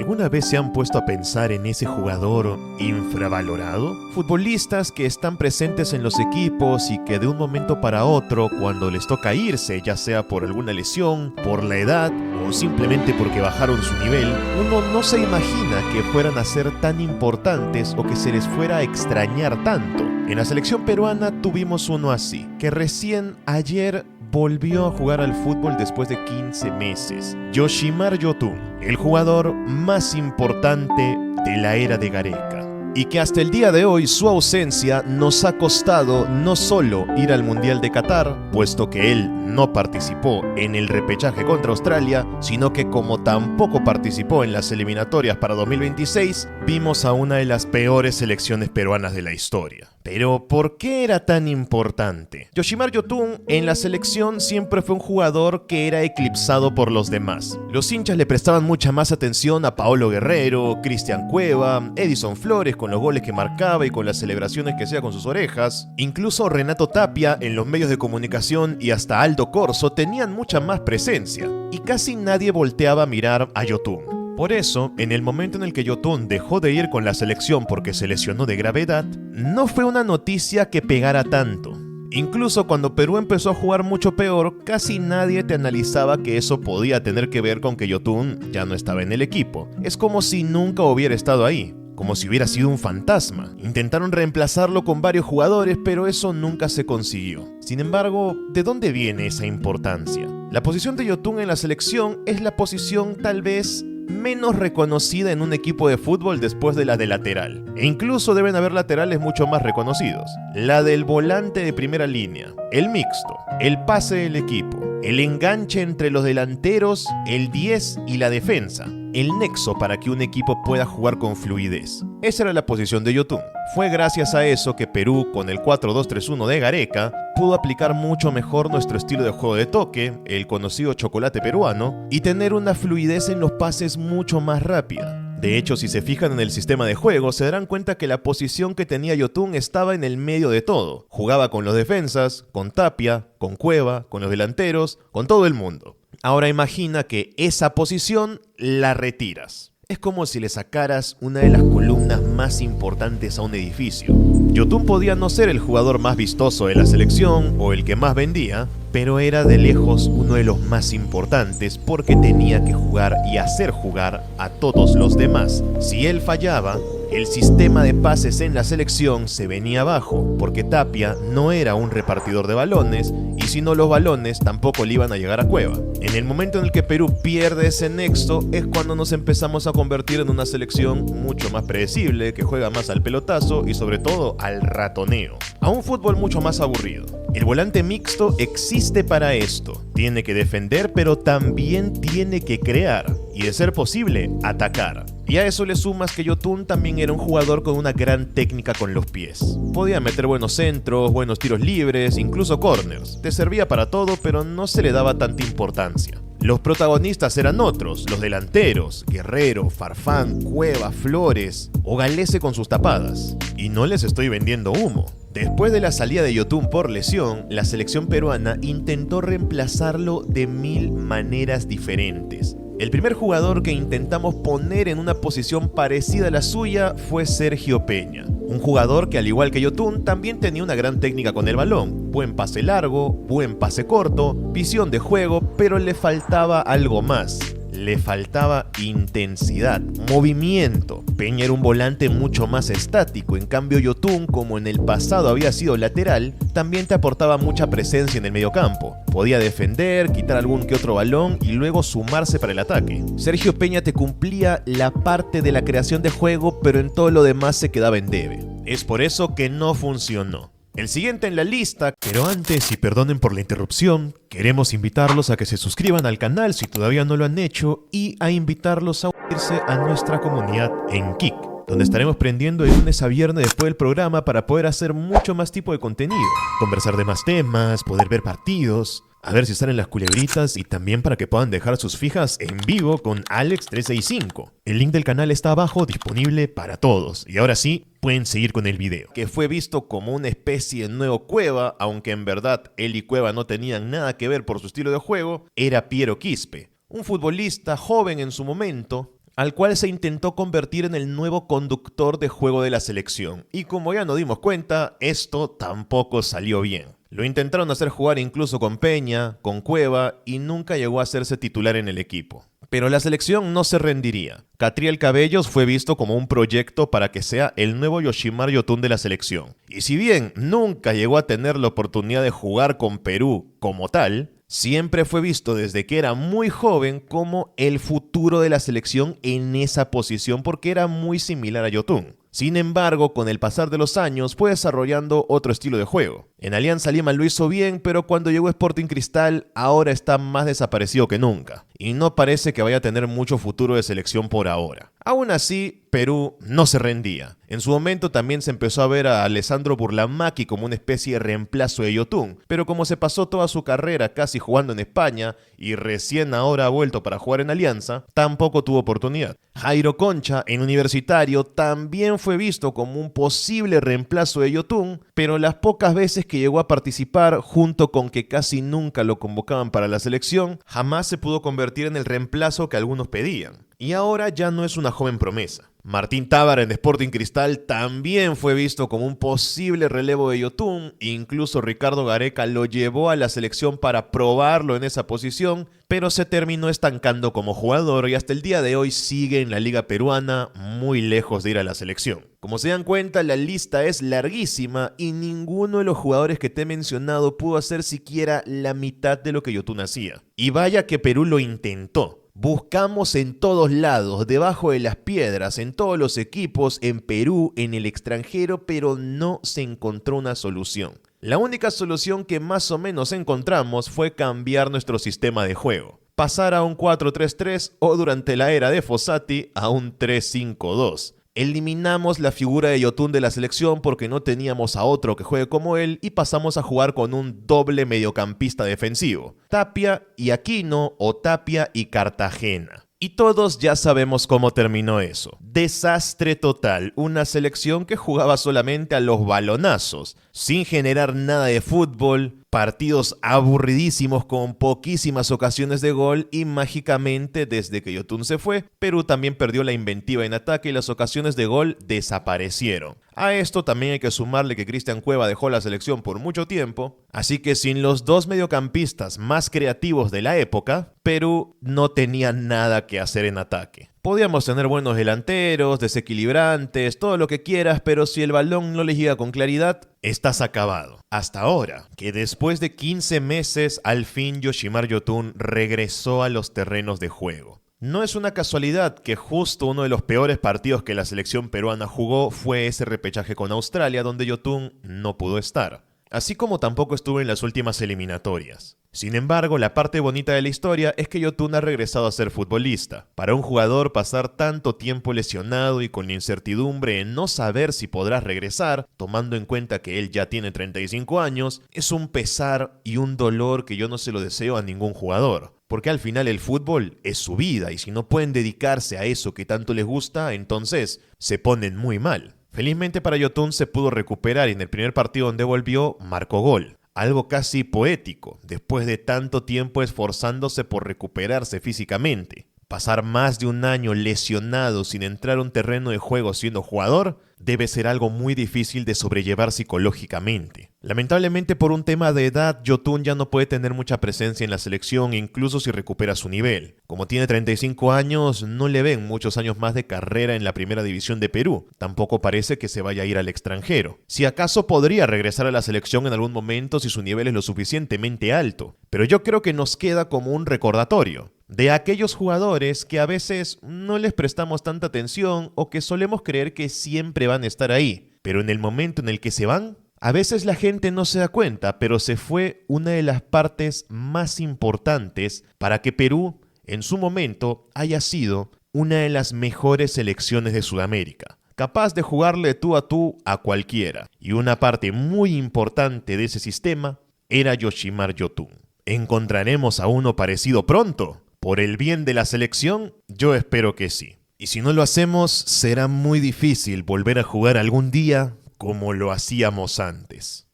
¿Alguna vez se han puesto a pensar en ese jugador infravalorado? Futbolistas que están presentes en los equipos y que de un momento para otro, cuando les toca irse, ya sea por alguna lesión, por la edad o simplemente porque bajaron su nivel, uno no se imagina que fueran a ser tan importantes o que se les fuera a extrañar tanto. En la selección peruana tuvimos uno así, que recién ayer volvió a jugar al fútbol después de 15 meses. Yoshimar Yotun, el jugador más importante de la era de Gareca. Y que hasta el día de hoy su ausencia nos ha costado no solo ir al Mundial de Qatar, puesto que él no participó en el repechaje contra Australia, sino que como tampoco participó en las eliminatorias para 2026, vimos a una de las peores selecciones peruanas de la historia. Pero, ¿por qué era tan importante? Yoshimar Yotun en la selección siempre fue un jugador que era eclipsado por los demás. Los hinchas le prestaban mucha más atención a Paolo Guerrero, Cristian Cueva, Edison Flores con los goles que marcaba y con las celebraciones que hacía con sus orejas. Incluso Renato Tapia en los medios de comunicación y hasta Aldo Corso tenían mucha más presencia. Y casi nadie volteaba a mirar a Yotun. Por eso, en el momento en el que Yotun dejó de ir con la selección porque se lesionó de gravedad, no fue una noticia que pegara tanto. Incluso cuando Perú empezó a jugar mucho peor, casi nadie te analizaba que eso podía tener que ver con que Yotun ya no estaba en el equipo. Es como si nunca hubiera estado ahí, como si hubiera sido un fantasma. Intentaron reemplazarlo con varios jugadores, pero eso nunca se consiguió. Sin embargo, ¿de dónde viene esa importancia? La posición de Yotun en la selección es la posición tal vez menos reconocida en un equipo de fútbol después de la de lateral. E incluso deben haber laterales mucho más reconocidos. La del volante de primera línea, el mixto, el pase del equipo, el enganche entre los delanteros, el 10 y la defensa. El nexo para que un equipo pueda jugar con fluidez. Esa era la posición de Yotun. Fue gracias a eso que Perú, con el 4-2-3-1 de Gareca, pudo aplicar mucho mejor nuestro estilo de juego de toque, el conocido chocolate peruano, y tener una fluidez en los pases mucho más rápida. De hecho, si se fijan en el sistema de juego, se darán cuenta que la posición que tenía Yotun estaba en el medio de todo. Jugaba con los defensas, con Tapia, con Cueva, con los delanteros, con todo el mundo. Ahora imagina que esa posición la retiras. Es como si le sacaras una de las columnas más importantes a un edificio. Yotun podía no ser el jugador más vistoso de la selección o el que más vendía, pero era de lejos uno de los más importantes porque tenía que jugar y hacer jugar a todos los demás. Si él fallaba, el sistema de pases en la selección se venía abajo, porque Tapia no era un repartidor de balones, y si no, los balones tampoco le iban a llegar a Cueva. En el momento en el que Perú pierde ese nexo es cuando nos empezamos a convertir en una selección mucho más predecible, que juega más al pelotazo y sobre todo al ratoneo, a un fútbol mucho más aburrido. El volante mixto existe para esto. Tiene que defender, pero también tiene que crear. Y de ser posible, atacar. Y a eso le sumas que Yotun también era un jugador con una gran técnica con los pies. Podía meter buenos centros, buenos tiros libres, incluso corners. Te servía para todo, pero no se le daba tanta importancia. Los protagonistas eran otros, los delanteros, Guerrero, Farfán, Cueva, Flores o Galese con sus tapadas. Y no les estoy vendiendo humo. Después de la salida de Yotun por lesión, la selección peruana intentó reemplazarlo de 1000 maneras diferentes. El primer jugador que intentamos poner en una posición parecida a la suya fue Sergio Peña. Un jugador que, al igual que Yotun, también tenía una gran técnica con el balón. Buen pase largo, buen pase corto, visión de juego, pero le faltaba algo más. Le faltaba intensidad, movimiento. Peña era un volante mucho más estático, en cambio Yotun, como en el pasado había sido lateral, también te aportaba mucha presencia en el mediocampo. Podía defender, quitar algún que otro balón y luego sumarse para el ataque. Sergio Peña te cumplía la parte de la creación de juego, pero en todo lo demás se quedaba en debe. Es por eso que no funcionó. El siguiente en la lista, pero antes, y perdonen por la interrupción, queremos invitarlos a que se suscriban al canal si todavía no lo han hecho y a invitarlos a unirse a nuestra comunidad en Kik, donde estaremos prendiendo de lunes a viernes después del programa para poder hacer mucho más tipo de contenido, conversar de más temas, poder ver partidos, a ver si salen las culebritas y también para que puedan dejar sus fijas en vivo con Alex365. El link del canal está abajo, disponible para todos. Y ahora sí, pueden seguir con el video. Que fue visto como una especie de nuevo Cueva, aunque en verdad él y Cueva no tenían nada que ver por su estilo de juego, era Piero Quispe. Un futbolista joven en su momento, al cual se intentó convertir en el nuevo conductor de juego de la selección. Y como ya nos dimos cuenta, esto tampoco salió bien. Lo intentaron hacer jugar incluso con Peña, con Cueva, y nunca llegó a hacerse titular en el equipo. Pero la selección no se rendiría. Catriel Cabellos fue visto como un proyecto para que sea el nuevo Yoshimar Yotun de la selección. Y si bien nunca llegó a tener la oportunidad de jugar con Perú como tal, siempre fue visto desde que era muy joven como el futuro de la selección en esa posición porque era muy similar a Yotun. Sin embargo, con el pasar de los años fue desarrollando otro estilo de juego. En Alianza Lima lo hizo bien, pero cuando llegó a Sporting Cristal ahora está más desaparecido que nunca. Y no parece que vaya a tener mucho futuro de selección por ahora. Aún así, Perú no se rendía. En su momento también se empezó a ver a Alessandro Burlamaqui como una especie de reemplazo de Yotun, pero como se pasó toda su carrera casi jugando en España y recién ahora ha vuelto para jugar en Alianza, tampoco tuvo oportunidad. Jairo Concha, en Universitario, también fue visto como un posible reemplazo de Yotun, pero las pocas veces que llegó a participar, junto con que casi nunca lo convocaban para la selección, jamás se pudo convertir en el reemplazo que algunos pedían. Y ahora ya no es una joven promesa. Martín Tábara en Sporting Cristal también fue visto como un posible relevo de Yotun, incluso Ricardo Gareca lo llevó a la selección para probarlo en esa posición, pero se terminó estancando como jugador y hasta el día de hoy sigue en la liga peruana muy lejos de ir a la selección. Como se dan cuenta, la lista es larguísima y ninguno de los jugadores que te he mencionado pudo hacer siquiera la mitad de lo que Yotun hacía. Y vaya que Perú lo intentó. Buscamos en todos lados, debajo de las piedras, en todos los equipos, en Perú, en el extranjero, pero no se encontró una solución. La única solución que más o menos encontramos fue cambiar nuestro sistema de juego. Pasar a un 4-3-3 o durante la era de Fossati a un 3-5-2. Eliminamos la figura de Yotun de la selección porque no teníamos a otro que juegue como él y pasamos a jugar con un doble mediocampista defensivo, Tapia y Aquino o Tapia y Cartagena. Y todos ya sabemos cómo terminó eso. Desastre total, una selección que jugaba solamente a los balonazos, sin generar nada de fútbol, partidos aburridísimos con poquísimas ocasiones de gol y mágicamente desde que Yotun se fue, Perú también perdió la inventiva en ataque y las ocasiones de gol desaparecieron. A esto también hay que sumarle que Cristian Cueva dejó la selección por mucho tiempo, así que sin los dos mediocampistas más creativos de la época, Perú no tenía nada que hacer en ataque. Podíamos tener buenos delanteros, desequilibrantes, todo lo que quieras, pero si el balón no les llega con claridad, estás acabado. Hasta ahora, que después de 15 meses, al fin Yoshimar Yotun regresó a los terrenos de juego. No es una casualidad que justo uno de los peores partidos que la selección peruana jugó fue ese repechaje con Australia, donde Yotun no pudo estar. Así como tampoco estuvo en las últimas eliminatorias. Sin embargo, la parte bonita de la historia es que Yotun ha regresado a ser futbolista. Para un jugador pasar tanto tiempo lesionado y con la incertidumbre en no saber si podrá regresar, tomando en cuenta que él ya tiene 35 años, es un pesar y un dolor que yo no se lo deseo a ningún jugador. Porque al final el fútbol es su vida y si no pueden dedicarse a eso que tanto les gusta, entonces se ponen muy mal. Felizmente para Yotun se pudo recuperar y en el primer partido donde volvió, marcó gol. Algo casi poético, después de tanto tiempo esforzándose por recuperarse físicamente. Pasar más de un año lesionado sin entrar a un terreno de juego siendo jugador debe ser algo muy difícil de sobrellevar psicológicamente. Lamentablemente por un tema de edad, Yotun ya no puede tener mucha presencia en la selección incluso si recupera su nivel. Como tiene 35 años, no le ven muchos años más de carrera en la primera división de Perú. Tampoco parece que se vaya a ir al extranjero. Si acaso podría regresar a la selección en algún momento si su nivel es lo suficientemente alto. Pero yo creo que nos queda como un recordatorio de aquellos jugadores que a veces no les prestamos tanta atención o que solemos creer que siempre van a estar ahí, pero en el momento en el que se van, a veces la gente no se da cuenta, pero se fue una de las partes más importantes para que Perú, en su momento, haya sido una de las mejores selecciones de Sudamérica, capaz de jugarle tú a cualquiera. Y una parte muy importante de ese sistema era Yoshimar Yotun. ¿Encontraremos a uno parecido pronto? Por el bien de la selección, yo espero que sí. Y si no lo hacemos, será muy difícil volver a jugar algún día como lo hacíamos antes.